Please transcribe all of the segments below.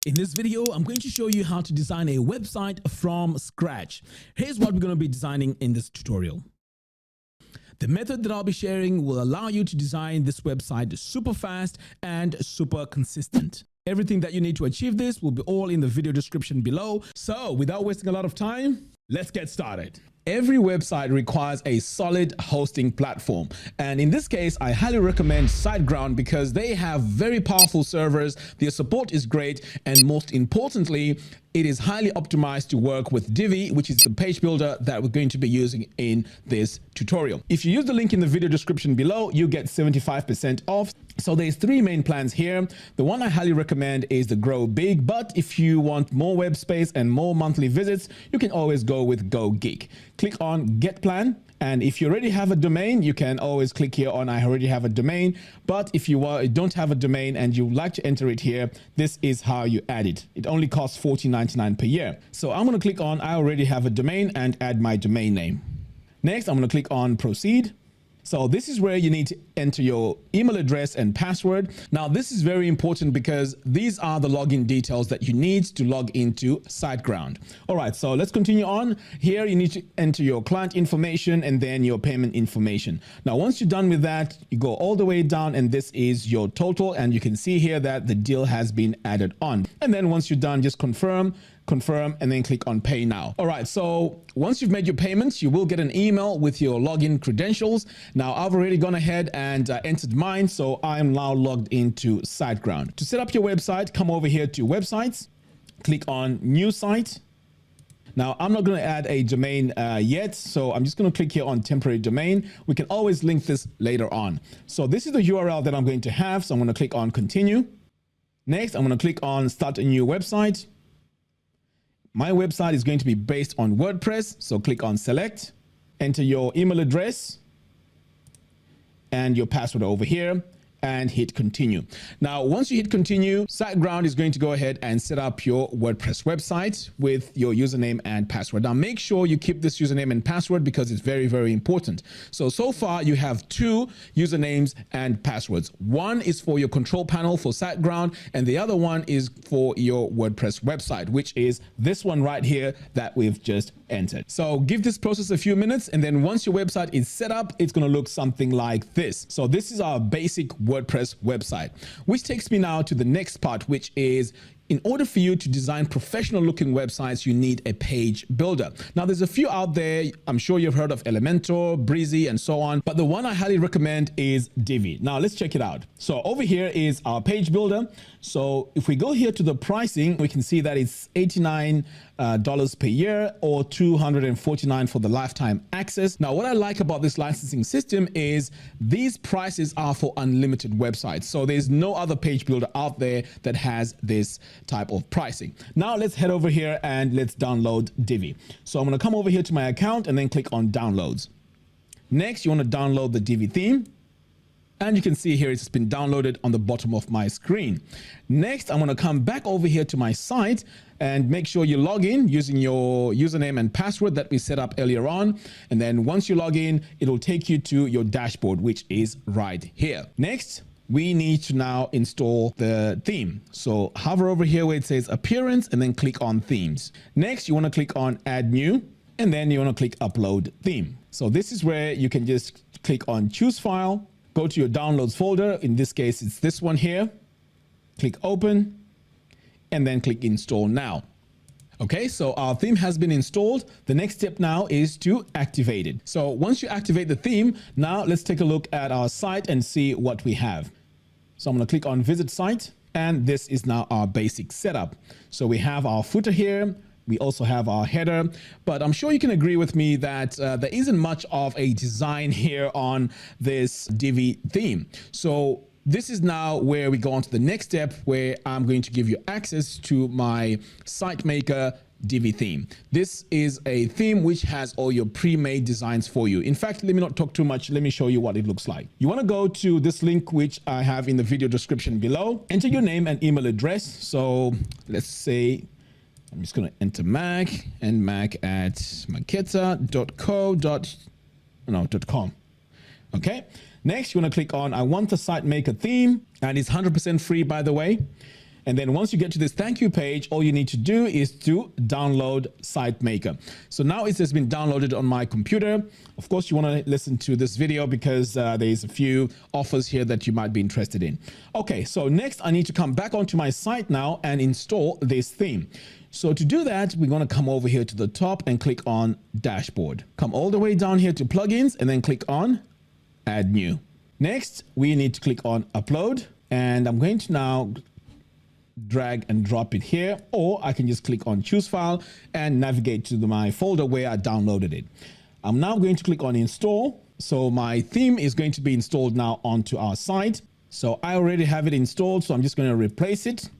In this video, I'm going to show you how to design a website from scratch. Here's what we're going to be designing in this tutorial. The method that I'll be sharing will allow you to design this website super fast and super consistent. Everything that you need to achieve this will be all in the video description below. So without wasting a lot of time, let's get started. Every website requires a solid hosting platform. And in this case, I highly recommend SiteGround because they have very powerful servers. Their support is great. And most importantly, it is highly optimized to work with Divi, which is the page builder that we're going to be using in this tutorial. If you use the link in the video description below, you get 75% off. So there's three main plans here. The one I highly recommend is the Grow Big, but if you want more web space and more monthly visits, you can always go with Go Geek. Click on Get Plan. And if you already have a domain, you can always click here on I already have a domain. But if you don't have a domain and you like to enter it here, this is how you add it. It only costs $14.99 per year. So I'm going to click on I already have a domain and add my domain name. Next, I'm going to click on Proceed. So this is where you need to enter your email address and password. Now, this is very important because these are the login details that you need to log into SiteGround. All right, so let's continue on. Here, you need to enter your client information and then your payment information. Now, once you're done with that, you go all the way down and this is your total. And you can see here that the deal has been added on. And then once you're done, just confirm, and then click on Pay Now. All right, so once you've made your payments, you will get an email with your login credentials. Now, I've already gone ahead and entered mine, so I'm now logged into SiteGround. To set up your website, come over here to Websites, click on New Site. Now, I'm not going to add a domain yet, so I'm just going to click here on Temporary Domain. We can always link this later on. So this is the URL that I'm going to have, so I'm going to click on Continue. Next, I'm going to click on Start a New Website. My website is going to be based on WordPress. So click on Select, enter your email address and your password over here and hit Continue. Now, once you hit Continue, SiteGround is going to go ahead and set up your WordPress website with your username and password. Now, make sure you keep this username and password because it's very, very important. So far you have two usernames and passwords. One is for your control panel for SiteGround, and the other one is for your WordPress website, which is this one right here that we've just entered. So give this process a few minutes, and then once your website is set up, it's going to look something like this. So this is our basic WordPress website, which takes me now to the next part, which is in order for you to design professional looking websites, you need a page builder. Now, there's a few out there. I'm sure you've heard of Elementor, Breezy, and so on. But the one I highly recommend is Divi. Now, let's check it out. So over here is our page builder. So if we go here to the pricing, we can see that it's $89 per year or $249 for the lifetime access. Now, what I like about this licensing system is these prices are for unlimited websites. So there's no other page builder out there that has this type of pricing. Now let's head over here and let's download Divi. So I'm going to come over here to my account and then click on Downloads. Next, you want to download the Divi theme. And you can see here it's been downloaded on the bottom of my screen. Next, I'm going to come back over here to my site and make sure you log in using your username and password that we set up earlier on. And then once you log in, it'll take you to your dashboard, which is right here. Next, we need to now install the theme. So hover over here where it says Appearance and then click on Themes. Next, you want to click on Add New, and then you want to click Upload Theme. So this is where you can just click on Choose File. Go to your downloads folder. In this case, it's this one here. Click open and then click install now. Okay, so our theme has been installed. The next step now is to activate it. So once you activate the theme, now let's take a look at our site and see what we have. So I'm going to click on visit site, and this is now our basic setup. So we have our footer here. We also have our header, but I'm sure you can agree with me that there isn't much of a design here on this Divi theme. So this is now where we go on to the next step, where I'm going to give you access to my SiteMaker Divi theme. This is a theme which has all your pre-made designs for you. In fact, let me not talk too much. Let me show you what it looks like. You want to go to this link, which I have in the video description below. Enter your name and email address. So let's say I'm just going to enter Mac at maketa.co.com. Okay. Next, you want to click on I want the SiteMaker theme, and it's 100% free, by the way. And then once you get to this thank you page, all you need to do is to download SiteMaker. So now it has been downloaded on my computer. Of course, you want to listen to this video because there's a few offers here that you might be interested in. Okay, so next I need to come back onto my site now and install this theme. So to do that, we're going to come over here to the top and click on Dashboard. Come all the way down here to Plugins and then click on Add New. Next, we need to click on Upload, and I'm going to now drag and drop it here, or I can just click on Choose File and navigate to my folder where I downloaded it. I'm now going to click on Install. So my theme is going to be installed now onto our site. So I already have it installed, so I'm just going to replace it.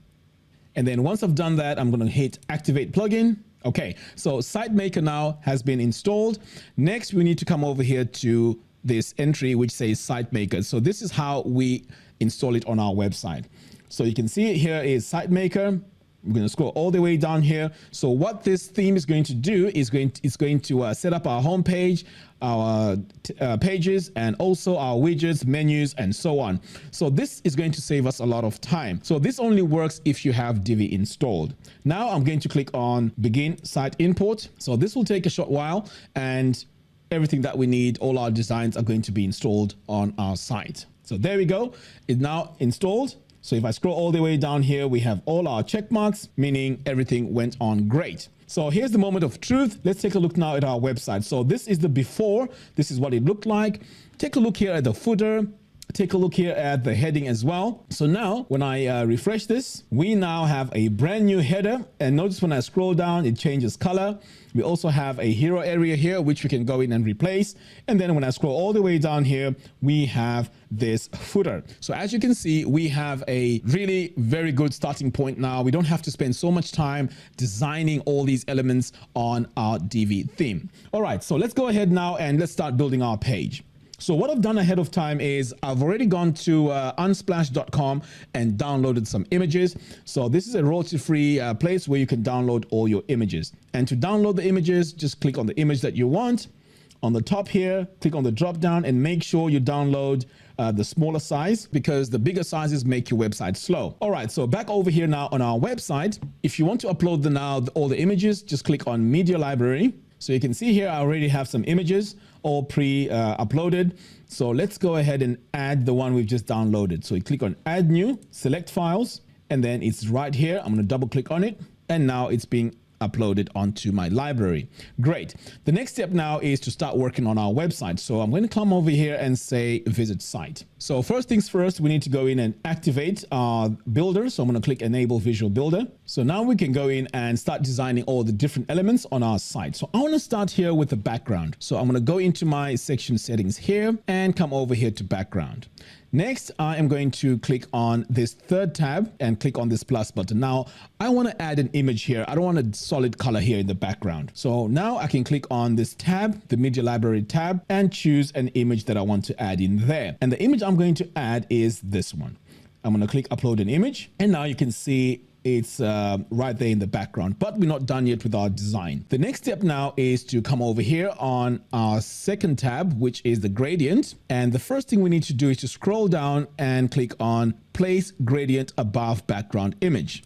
And then once I've done that, I'm going to hit Activate Plugin. Okay, so SiteMaker now has been installed. Next, we need to come over here to this entry which says SiteMaker. So this is how we install it on our website. So you can see it here is SiteMaker. We're going to scroll all the way down here. So what this theme is going to do is it's going to set up our home page, our pages, and also our widgets, menus, and so on. So this is going to save us a lot of time. So this only works if you have Divi installed. Now I'm going to click on Begin Site Import. So this will take a short while, and everything that we need, all our designs are going to be installed on our site. So there we go. It's now installed. So if I scroll all the way down here, we have all our check marks, meaning everything went on great. So here's the moment of truth. Let's take a look now at our website. So this is the before. This is what it looked like. Take a look here at the footer. Take a look here at the heading as well. So now when I refresh this, we now have a brand new header. And notice when I scroll down, it changes color. We also have a hero area here, which we can go in and replace. And then when I scroll all the way down here, we have this footer. So as you can see, we have a really very good starting point now. We don't have to spend so much time designing all these elements on our Divi theme. All right, so let's go ahead now and let's start building our page. So what I've done ahead of time is I've already gone to unsplash.com and downloaded some images. So this is a royalty-free place where you can download all your images. And to download the images, just click on the image that you want. On the top here, click on the drop down and make sure you download the smaller size, because the bigger sizes make your website slow. All right, so back over here now on our website, if you want to upload all the images, just click on Media Library. So you can see here, I already have some images all pre-uploaded. So let's go ahead and add the one we've just downloaded. So you click on Add New, select Files, and then it's right here. I'm going to double click on it. And now it's being uploaded onto my library. Great. The next step now is to start working on our website. So I'm going to come over here and say visit site. So first things first, we need to go in and activate our builder. So I'm going to click Enable Visual Builder. So now we can go in and start designing all the different elements on our site. So I want to start here with the background. So I'm going to go into my section settings here and come over here to background. Next, I am going to click on this third tab and click on this plus button. Now, I want to add an image here. I don't want a solid color here in the background. So now I can click on this tab, the Media Library tab, and choose an image that I want to add in there. And the image I'm going to add is this one. I'm going to click Upload an Image. And now you can see it's right there in the background, but we're not done yet with our design. The next step now is to come over here on our second tab, which is the gradient. And the first thing we need to do is to scroll down and click on Place Gradient Above Background Image.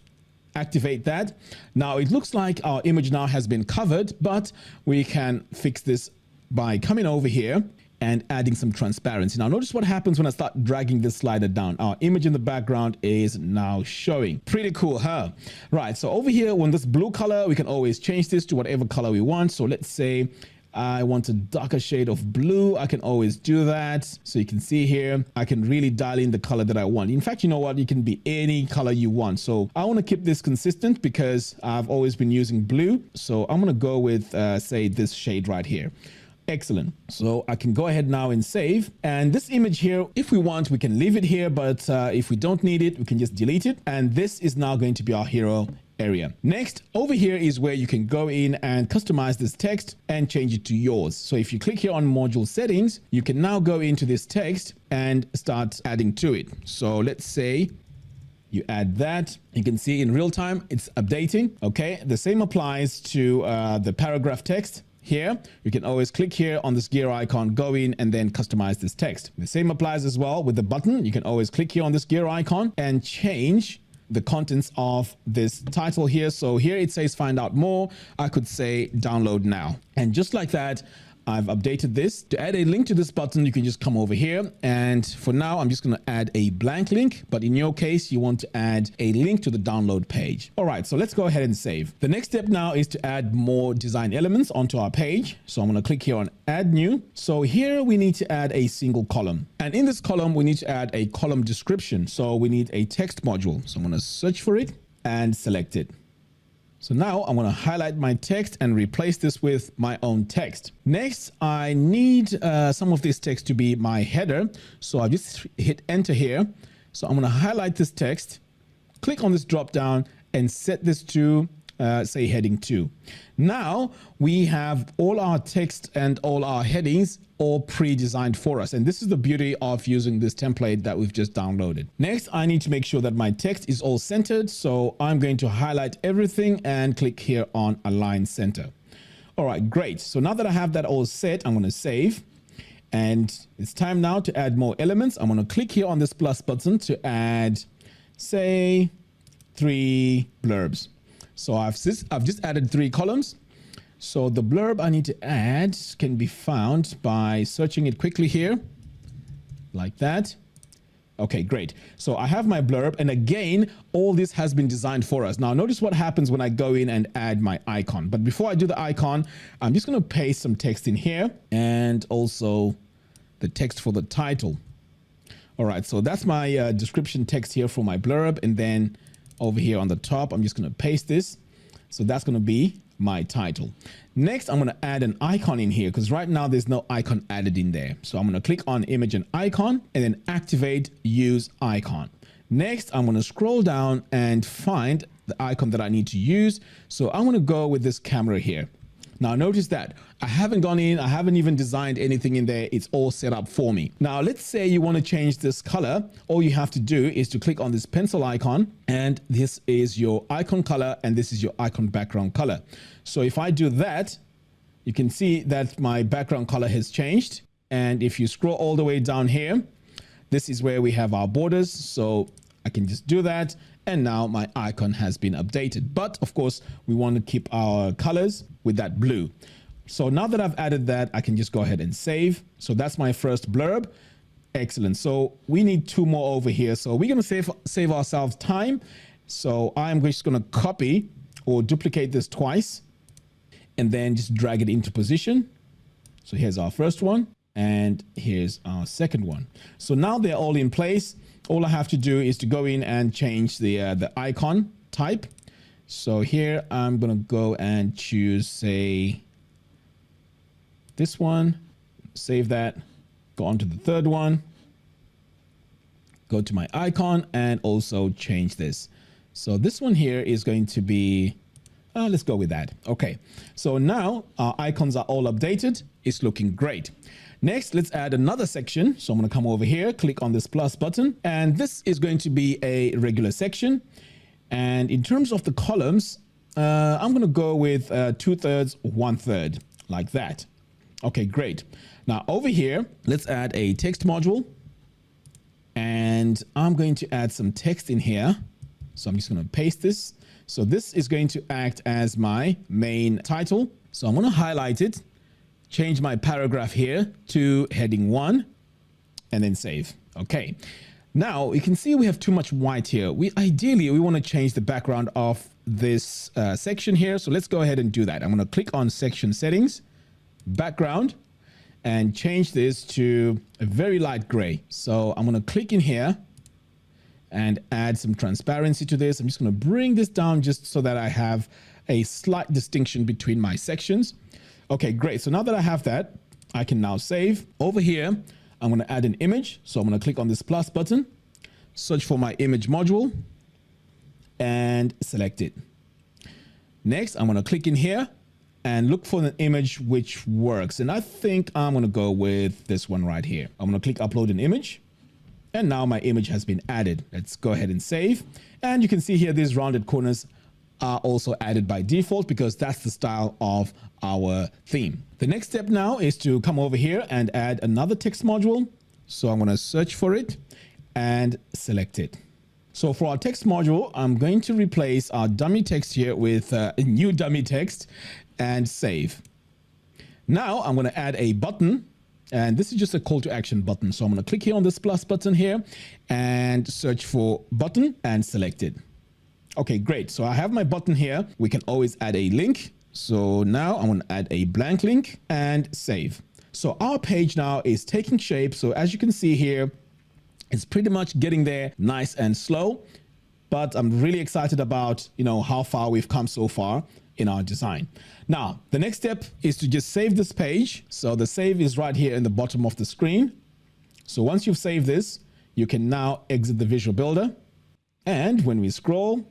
Activate that. Now it looks like our image now has been covered, but we can fix this by coming over here and adding some transparency. Now notice what happens when I start dragging this slider down. Our image in the background is now showing. Pretty cool, huh? Right, so over here, when this blue color, we can always change this to whatever color we want. So let's say I want a darker shade of blue. I can always do that. So you can see here, I can really dial in the color that I want. In fact, you know what? You can be any color you want. So I want to keep this consistent because I've always been using blue. So I'm going to go with, say, this shade right here. Excellent. So I can go ahead now and save. And this image here, if we want, we can leave it here. But if we don't need it, we can just delete it. And this is now going to be our hero area. Next, over here is where you can go in and customize this text and change it to yours. So if you click here on module settings, you can now go into this text and start adding to it. So let's say you add that. You can see in real time, it's updating. Okay. The same applies to the paragraph text. Here, you can always click here on this gear icon, go in and then customize this text. The same applies as well with the button. You can always click here on this gear icon and change the contents of this title here. So here it says find out more. I could say download now. And just like that, I've updated this. To add a link to this button, you can just come over here. And for now, I'm just going to add a blank link. But in your case, you want to add a link to the download page. All right, so let's go ahead and save. The next step now is to add more design elements onto our page. So I'm going to click here on add new. So here we need to add a single column. And in this column, we need to add a column description. So we need a text module. So I'm going to search for it and select it. So now I'm going to highlight my text and replace this with my own text. Next, I need some of this text to be my header. So I just hit enter here. So I'm going to highlight this text, click on this drop down and set this to say heading 2. Now we have all our text and all our headings all pre-designed for us. And this is the beauty of using this template that we've just downloaded. Next, I need to make sure that my text is all centered. So I'm going to highlight everything and click here on align center. All right, great. So now that I have that all set, I'm going to save. And it's time now to add more elements. I'm going to click here on this plus button to add, say, 3 blurbs. So I've just added 3 columns. So the blurb I need to add can be found by searching it quickly here, like that. Okay, great. So I have my blurb, and again, all this has been designed for us. Now notice what happens when I go in and add my icon. But before I do the icon, I'm just going to paste some text in here and also the text for the title. All right, so that's my description text here for my blurb. And then over here on the top, I'm just going to paste this. So that's going to be my title. Next, I'm going to add an icon in here because right now there's no icon added in there. So I'm going to click on image and icon and then activate use icon. Next, I'm going to scroll down and find the icon that I need to use. So I'm going to go with this camera here. Now notice that I haven't gone in, I haven't even designed anything in there. It's all set up for me. Now let's say you want to change this color. All you have to do is to click on this pencil icon, and this is your icon color and this is your icon background color. So if I do that, you can see that my background color has changed. And if you scroll all the way down here, this is where we have our borders. So I can just do that. And now my icon has been updated. But of course, we want to keep our colors with that blue. So now that I've added that, I can just go ahead and save. So that's my first blurb. Excellent. So we need 2 more over here. So we're going to save ourselves time. So I'm just going to copy or duplicate this twice and then just drag it into position. So here's our first one and here's our second one. So now they're all in place. All I have to do is to go in and change the icon type. So here I'm going to go and choose, say, this one, save that, go on to the third one, go to my icon and also change this. So this one here is going to be, let's go with that. Okay. So now our icons are all updated. It's looking great. Next, let's add another section. So I'm going to come over here, click on this plus button, and this is going to be a regular section. And in terms of the columns, I'm going to go with 2/3, 1/3, like that. Okay, great. Now over here, let's add a text module. And I'm going to add some text in here. So I'm just going to paste this. So this is going to act as my main title. So I'm going to highlight it, change my paragraph here to heading 1, and then save. Okay. Now you can see we have too much white here. Ideally, we want to change the background of this section here. So let's go ahead and do that. I'm going to click on section settings, background, and change this to a very light gray. So I'm going to click in here and add some transparency to this. I'm just going to bring this down just so that I have a slight distinction between my sections. Okay, great. So now that I have that, I can now save. Over here, I'm going to add an image. So I'm going to click on this plus button, search for my image module, and select it. Next, I'm going to click in here and look for an image which works. And I think I'm going to go with this one right here. I'm going to click upload an image. And now my image has been added. Let's go ahead and save. And you can see here, these rounded corners are also added by default because that's the style of our theme. The next step now is to come over here and add another text module. So I'm going to search for it and select it. So for our text module, I'm going to replace our dummy text here with a new dummy text and save. Now I'm going to add a button, and this is just a call to action button. So I'm going to click here on this plus button here and search for button and select it. Okay, great. So I have my button here. We can always add a link. So now I'm going to add a blank link and save. So our page now is taking shape. So as you can see here, it's pretty much getting there nice and slow, but I'm really excited about, how far we've come so far in our design. Now, the next step is to just save this page. So the save is right here in the bottom of the screen. So once you've saved this, you can now exit the Visual Builder. And when we scroll, you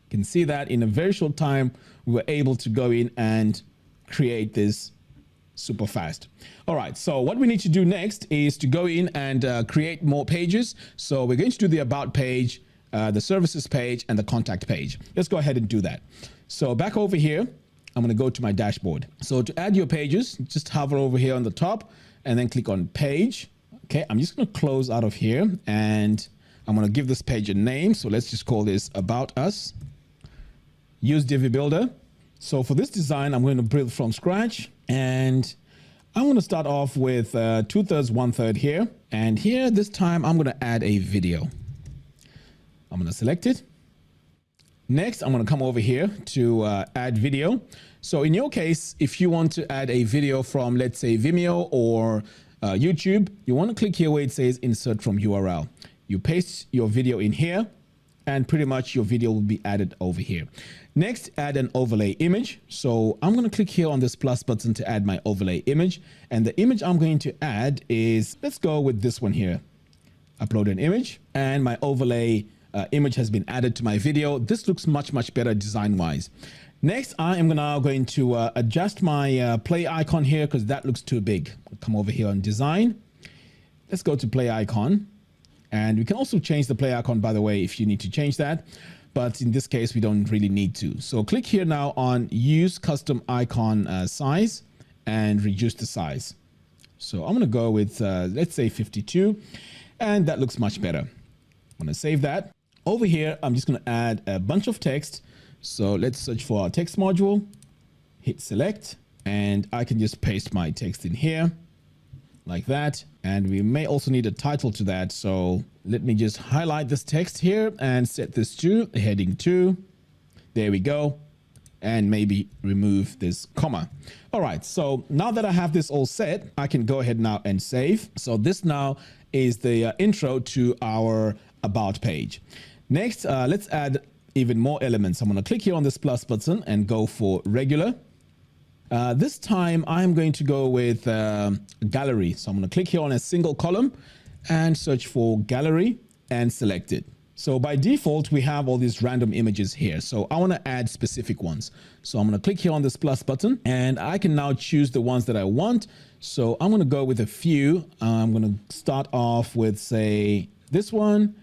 can see that in a very short time, we were able to go in and create this super fast. All right, so what we need to do next is to go in and create more pages. So we're going to do the About page, the Services page, and the Contact page. Let's go ahead and do that. So back over here, I'm going to go to my dashboard. So to add your pages, just hover over here on the top and then click on Page. Okay, I'm just going to close out of here and I'm going to give this page a name. So let's just call this About Us. Use Divi Builder. So for this design, I'm going to build from scratch, and I'm going to start off with 2/3, 1/3 here. And here, this time, I'm going to add a video. I'm going to select it. Next, I'm going to come over here to add video. So in your case, if you want to add a video from, let's say, Vimeo or YouTube, you want to click here where it says Insert from URL. You paste your video in here, and pretty much your video will be added over here. Next, add an overlay image. So I'm going to click here on this plus button to add my overlay image. And the image I'm going to add is, let's go with this one here. Upload an image, and my overlay image has been added to my video. This looks much, much better design-wise. Next, I am now going to adjust my play icon here because that looks too big. Come over here on design. Let's go to play icon. And we can also change the play icon, by the way, if you need to change that. But in this case, we don't really need to. So click here now on Use Custom Icon Size and reduce the size. So I'm going to go with, let's say 52. And that looks much better. I'm going to save that. Over here, I'm just going to add a bunch of text. So let's search for our text module, hit select, and I can just paste my text in here like that. And we may also need a title to that. So let me just highlight this text here and set this to heading 2. There we go. And maybe remove this comma. All right. So now that I have this all set, I can go ahead now and save. So this now is the intro to our About page. Next, let's add even more elements. I'm going to click here on this plus button and go for regular. This time I'm going to go with gallery. So I'm going to click here on a single column and search for gallery and select it. So by default, we have all these random images here. So I want to add specific ones. So I'm going to click here on this plus button and I can now choose the ones that I want. So I'm going to go with a few. I'm going to start off with, say, this one,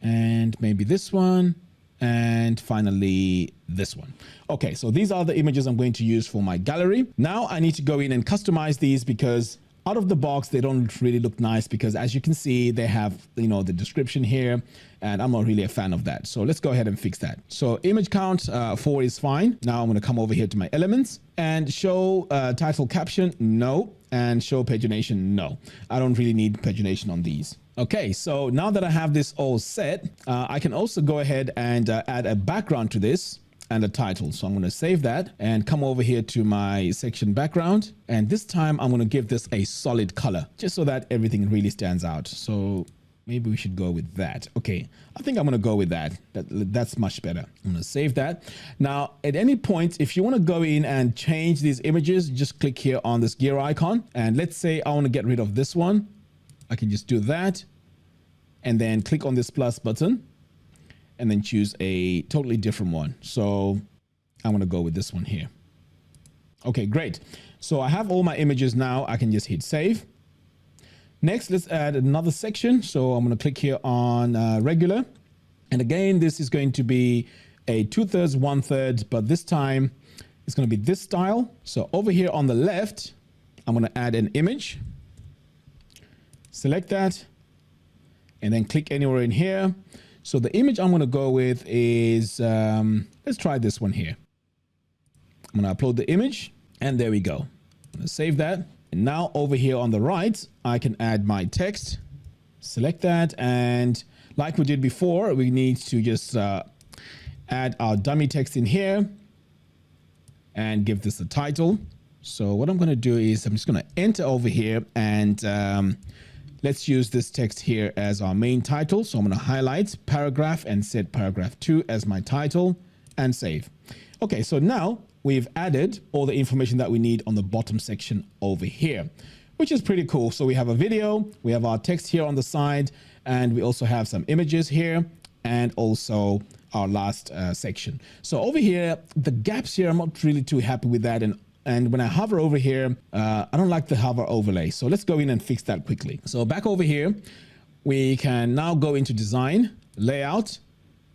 and maybe this one. And finally, this one. Okay, so these are the images I'm going to use for my gallery. Now I need to go in and customize these because out of the box, they don't really look nice because as you can see, they have, the description here, and I'm not really a fan of that. So let's go ahead and fix that. So image count 4 is fine. Now I'm going to come over here to my elements and show title caption, no, and show pagination, no. I don't really need pagination on these. Okay, so now that I have this all set, I can also go ahead and add a background to this and a title. So I'm going to save that and come over here to my section background. And this time I'm going to give this a solid color just so that everything really stands out. So maybe we should go with that. Okay, I think I'm going to go with that. That's much better. I'm going to save that. Now, at any point, if you want to go in and change these images, just click here on this gear icon. And let's say I want to get rid of this one. I can just do that and then click on this plus button and then choose a totally different one. So I'm going to go with this one here. Okay, great. So I have all my images now. I can just hit save. Next, let's add another section. So I'm going to click here on regular. And again, this is going to be a 2/3, 1/3, but this time it's going to be this style. So over here on the left, I'm going to add an image. Select that. and then click anywhere in here. So the image I'm going to go with is, let's try this one here. I'm going to upload the image, and there we go. I'm going to save that. And now over here on the right, I can add my text. Select that, and like we did before, we need to just add our dummy text in here and give this a title. So what I'm going to do is I'm just going to enter over here, and let's use this text here as our main title. So I'm going to highlight paragraph and set paragraph 2 as my title and save. Okay, so now we've added all the information that we need on the bottom section over here, which is pretty cool. So we have a video, we have our text here on the side, and we also have some images here, and also our last section. So over here, the gaps here, I'm not really too happy with that. And when I hover over here, I don't like the hover overlay. So let's go in and fix that quickly. So back over here, we can now go into design, layout,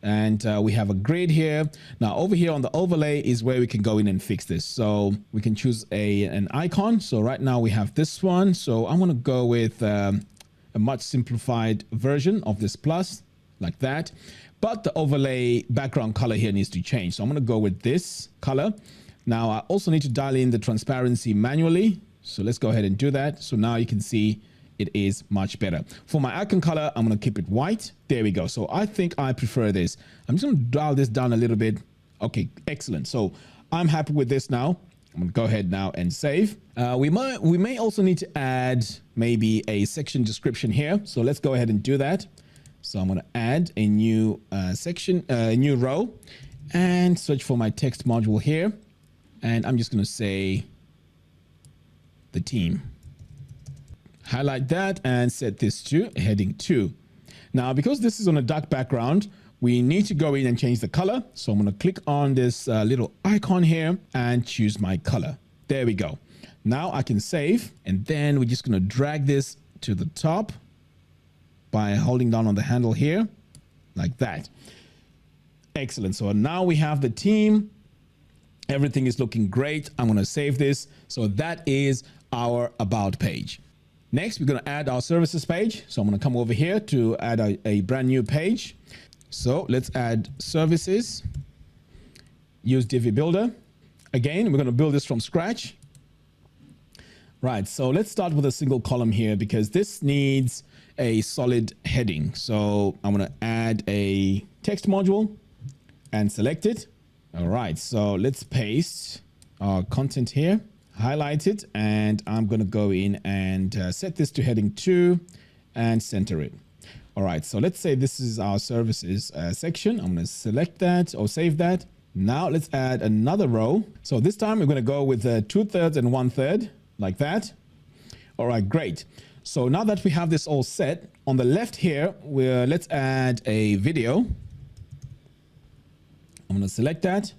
and we have a grid here. Now over here on the overlay is where we can go in and fix this. So we can choose an icon. So right now we have this one. So I'm going to go with a much simplified version of this plus, like that. But the overlay background color here needs to change. So I'm going to go with this color. Now I also need to dial in the transparency manually. So let's go ahead and do that. So now you can see it is much better. For my icon color, I'm going to keep it white. There we go. So I think I prefer this. I'm just going to dial this down a little bit. Okay, excellent. So I'm happy with this now. I'm going to go ahead now and save. We may also need to add maybe a section description here. So let's go ahead and do that. So I'm going to add a new section, a new row, and search for my text module here. And I'm just going to say the team. Highlight that and set this to heading 2. Now, because this is on a dark background, we need to go in and change the color. So I'm going to click on this little icon here and choose my color. There we go. Now I can save, and then we're just going to drag this to the top by holding down on the handle here, like that. Excellent. So now we have the team. Everything is looking great. I'm going to save this. So that is our about page. Next, we're going to add our services page. So I'm going to come over here to add a brand new page. So let's add services. Use Divi Builder. Again, we're going to build this from scratch. Right. So let's start with a single column here because this needs a solid heading. So I'm going to add a text module and select it. All right. So let's paste our content here. Highlight it, and I'm going to go in and set this to heading 2 and center it. All right, so let's say this is our services section. I'm going to select that or save that. Now let's add another row. So this time we're going to go with 2/3 and 1/3, like that. All right, great. So now that we have this all set, on the left here, let's add a video. I'm going to select that.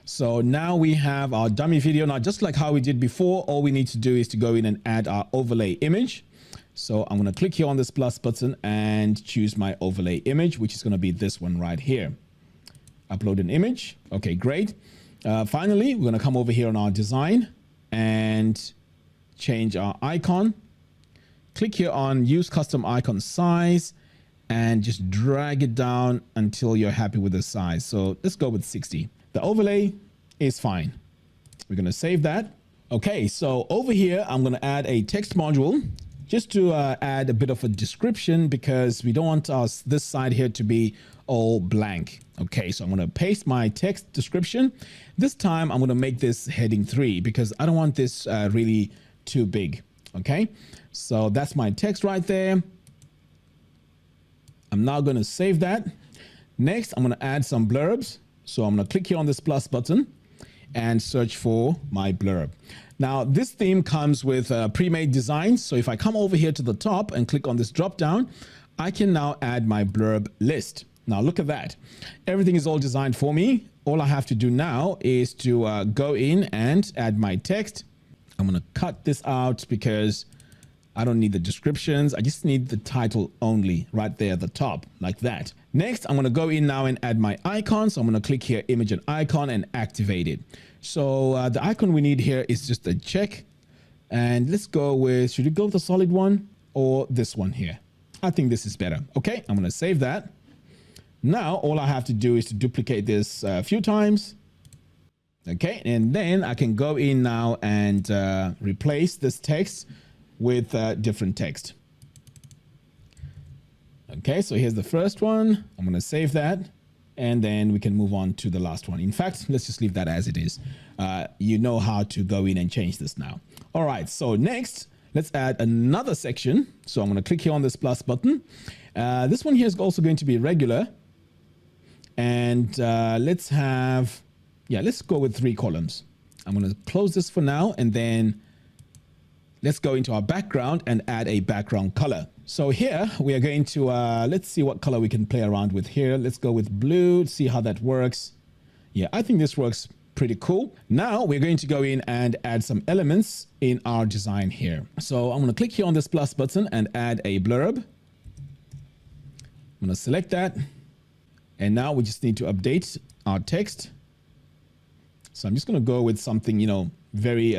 So now we have our dummy video. Now, just like how we did before, all we need to do is to go in and add our overlay image. So I'm going to click here on this plus button and choose my overlay image, which is going to be this one right here. Upload an image. Okay, great. Finally, we're going to come over here on our design and change our icon. Click here on use custom icon size and just drag it down until you're happy with the size. So let's go with 60. The overlay is fine. We're going to save that. Okay, so over here, I'm going to add a text module just to add a bit of a description because we don't want this side here to be all blank. Okay, so I'm going to paste my text description. This time, I'm going to make this heading 3 because I don't want this really too big. Okay, so that's my text right there. I'm now going to save that. Next, I'm going to add some blurbs. So I'm going to click here on this plus button and search for my blurb. Now, this theme comes with pre-made designs. So if I come over here to the top and click on this drop down, I can now add my blurb list. Now, look at that. Everything is all designed for me. All I have to do now is to go in and add my text. I'm going to cut this out because I don't need the descriptions. I just need the title only right there at the top, like that. Next, I'm going to go in now and add my icon. So I'm going to click here, image and icon, and activate it. So the icon we need here is just a check. And let's go with, should we go with the solid one or this one here? I think this is better. Okay, I'm going to save that. Now, all I have to do is to duplicate this a few times. Okay, and then I can go in now and replace this text with different text. Okay, so here's the first one. I'm going to save that. And then we can move on to the last one. In fact, let's just leave that as it is. You know how to go in and change this now. All right, so next, let's add another section. So I'm going to click here on this plus button. This one here is also going to be regular. And let's go with 3 columns. I'm going to close this for now, and then let's go into our background and add a background color. So here we are going to, let's see what color we can play around with here. Let's go with blue, see how that works. Yeah, I think this works pretty cool. Now we're going to go in and add some elements in our design here. So I'm going to click here on this plus button and add a blurb. I'm going to select that. And now we just need to update our text. So I'm just going to go with something, very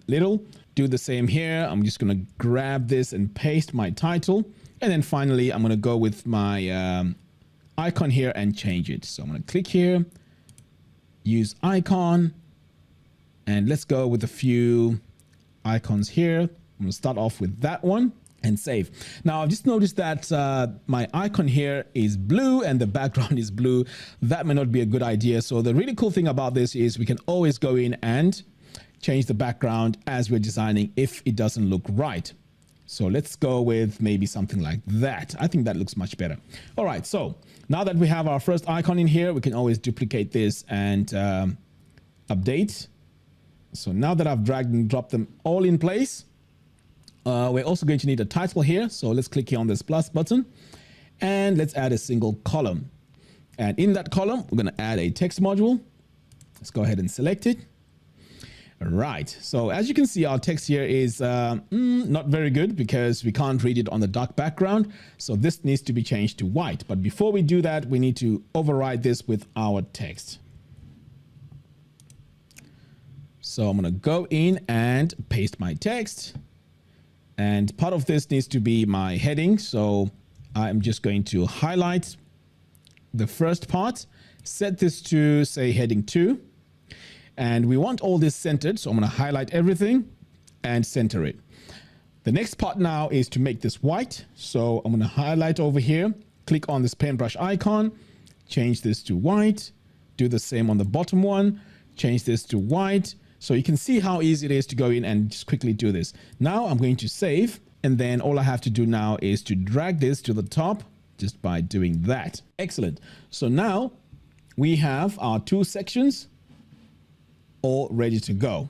little. Do the same here. I'm just going to grab this and paste my title. And then finally, I'm going to go with my icon here and change it. So I'm going to click here, use icon, and let's go with a few icons here. I'm going to start off with that one and save. Now, I've just noticed that my icon here is blue and the background is blue. That may not be a good idea. So the really cool thing about this is we can always go in and change the background as we're designing if it doesn't look right. So let's go with maybe something like that. I think that looks much better. All right, so now that we have our first icon in here, we can always duplicate this and update. So now that I've dragged and dropped them all in place, we're also going to need a title here. So let's click here on this plus button and let's add a single column. And in that column, we're going to add a text module. Let's go ahead and select it. Right, so as you can see, our text here is not very good because we can't read it on the dark background. So this needs to be changed to white. But before we do that, we need to override this with our text. So I'm going to go in and paste my text. And part of this needs to be my heading. So I'm just going to highlight the first part, set this to, say, heading 2. And we want all this centered, so I'm going to highlight everything and center it. The next part now is to make this white. So I'm going to highlight over here, click on this paintbrush icon, change this to white, do the same on the bottom one, change this to white. So you can see how easy it is to go in and just quickly do this. Now I'm going to save, and then all I have to do now is to drag this to the top just by doing that. Excellent. So now we have our 2 sections all ready to go.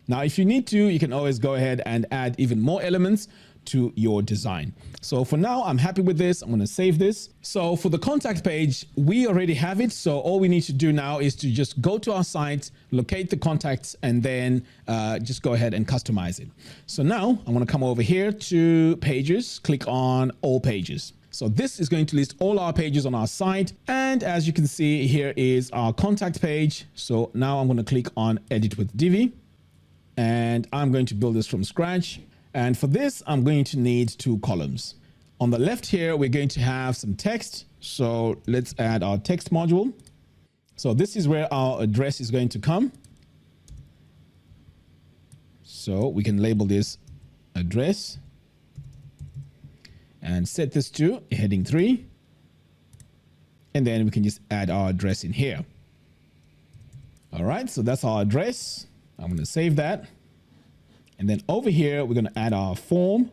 Now, if you need to, you can always go ahead and add even more elements to your design. So for now, I'm happy with this. I'm going to save this. So for the contact page, we already have it. So all we need to do now is to just go to our site, locate the contacts, and then just go ahead and customize it. So now I'm going to come over here to pages, click on all pages. So this is going to list all our pages on our site. And as you can see, here is our contact page. So now I'm going to click on edit with Divi, and I'm going to build this from scratch. And for this, I'm going to need 2 columns. On the left here, we're going to have some text. So let's add our text module. So this is where our address is going to come. So we can label this address and set this to heading 3. And then we can just add our address in here. All right, so that's our address. I'm going to save that. And then over here, we're going to add our form.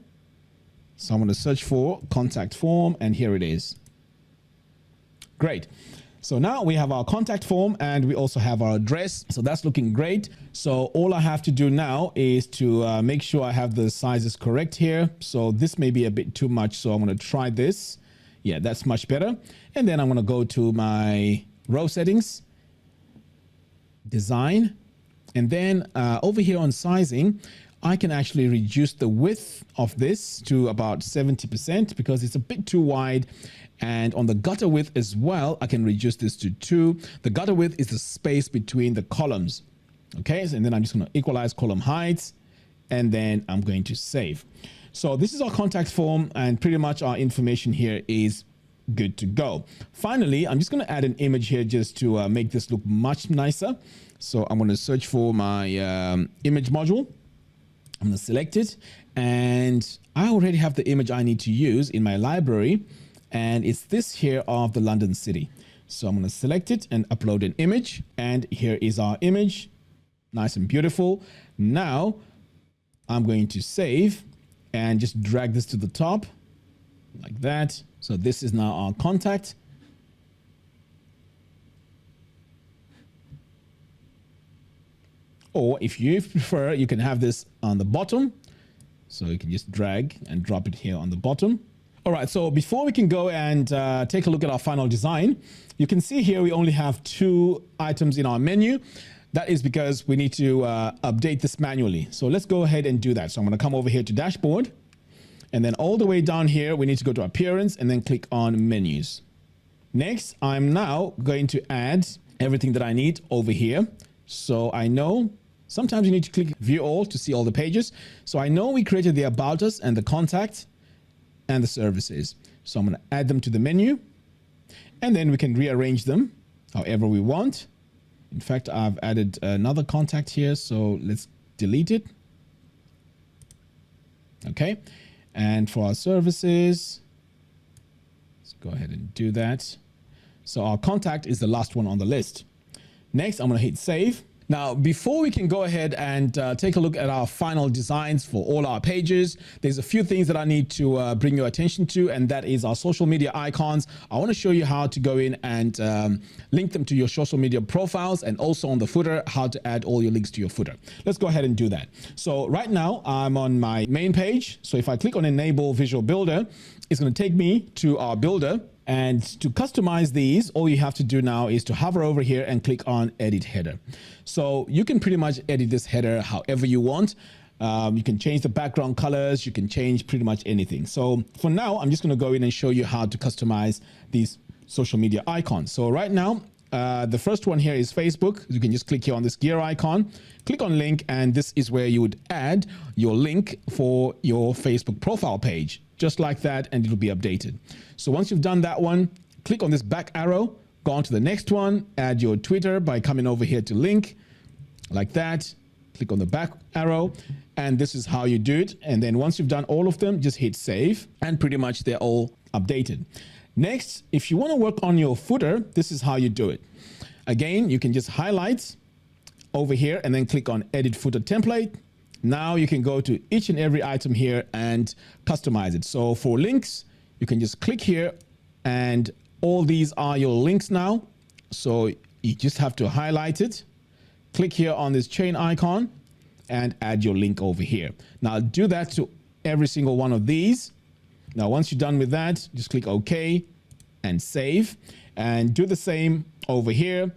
So I'm going to search for contact form, and here it is. Great. So now we have our contact form and we also have our address. So that's looking great. So all I have to do now is to make sure I have the sizes correct here. So this may be a bit too much. So I'm going to try this. Yeah, that's much better. And then I'm going to go to my row settings, design, and then over here on sizing, I can actually reduce the width of this to about 70% because it's a bit too wide. And on the gutter width as well, I can reduce this to 2. The gutter width is the space between the columns. Okay, so, and then I'm just going to equalize column heights, and then I'm going to save. So this is our contact form, and pretty much our information here is good to go. Finally, I'm just going to add an image here just to make this look much nicer. So I'm going to search for my image module. I'm going to select it, and I already have the image I need to use in my library, and it's this here of the London City. So I'm going to select it and upload an image, and here is our image, nice and beautiful. Now I'm going to save and just drag this to the top like that. So this is now our contact. Or if you prefer, you can have this on the bottom. So you can just drag and drop it here on the bottom. All right, so before we can go and take a look at our final design, you can see here we only have 2 items in our menu. That is because we need to update this manually. So let's go ahead and do that. So I'm going to come over here to dashboard, and then all the way down here, we need to go to appearance and then click on menus. Next, I'm now going to add everything that I need over here. So I know sometimes you need to click view all to see all the pages. So I know we created the about us and the contact and the services. So I'm going to add them to the menu, and then we can rearrange them however we want. In fact, I've added another contact here, so let's delete it. Okay. And for our services, let's go ahead and do that. So our contact is the last one on the list. Next, I'm going to hit save. Now, before we can go ahead and take a look at our final designs for all our pages, there's a few things that I need to bring your attention to, and that is our social media icons. I want to show you how to go in and link them to your social media profiles, and also on the footer, how to add all your links to your footer. Let's go ahead and do that. So right now, I'm on my main page. So if I click on Enable Visual Builder, it's going to take me to our builder. And to customize these, all you have to do now is to hover over here and click on Edit Header. So you can pretty much edit this header however you want. You can change the background colors. You can change pretty much anything. So for now, I'm just going to go in and show you how to customize these social media icons. So right now, the first one here is Facebook. You can just click here on this gear icon, click on link, and this is where you would add your link for your Facebook profile page. Just like that, and it'll be updated. So once you've done that one, click on this back arrow, go on to the next one, add your Twitter by coming over here to link, like that. Click on the back arrow, and this is how you do it. And then once you've done all of them, just hit save, and pretty much they're all updated. Next, if you want to work on your footer, this is how you do it. Again, you can just highlight over here and then click on Edit Footer Template. Now you can go to each and every item here and customize it. So for links, you can just click here, and all these are your links now. So you just have to highlight it, click here on this chain icon, and add your link over here. Now do that to every single one of these. Now, once you're done with that, just click OK and save, and do the same over here.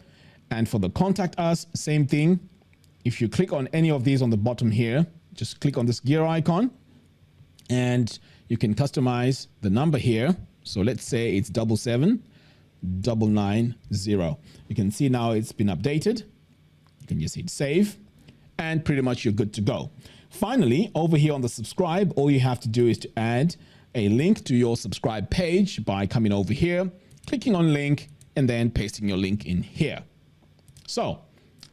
And for the contact us, same thing. If you click on any of these on the bottom here, just click on this gear icon, and you can customize the number here. So let's say it's 77990. You can see now it's been updated. You can just hit save, and pretty much you're good to go. Finally, over here on the subscribe, all you have to do is to add a link to your subscribe page by coming over here, clicking on link, and then pasting your link in here. So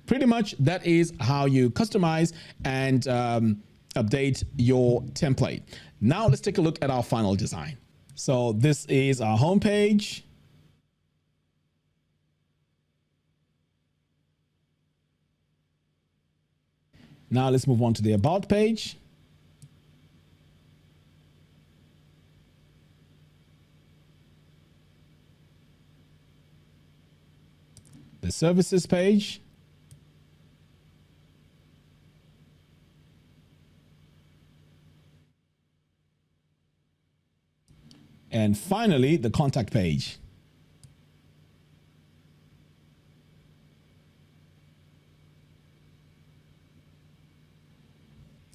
pretty much that is how you customize and update your template. Now let's take a look at our final design. So this is our home page. Now let's move on to the about page. The services page. And finally, the contact page.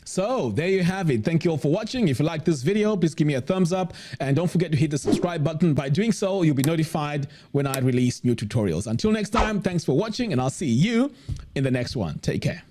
So there you have it. Thank you all for watching. If you like this video, please give me a thumbs up, and don't forget to hit the subscribe button. By doing so, you'll be notified when I release new tutorials. Until next time, thanks for watching, and I'll see you in the next one. Take care.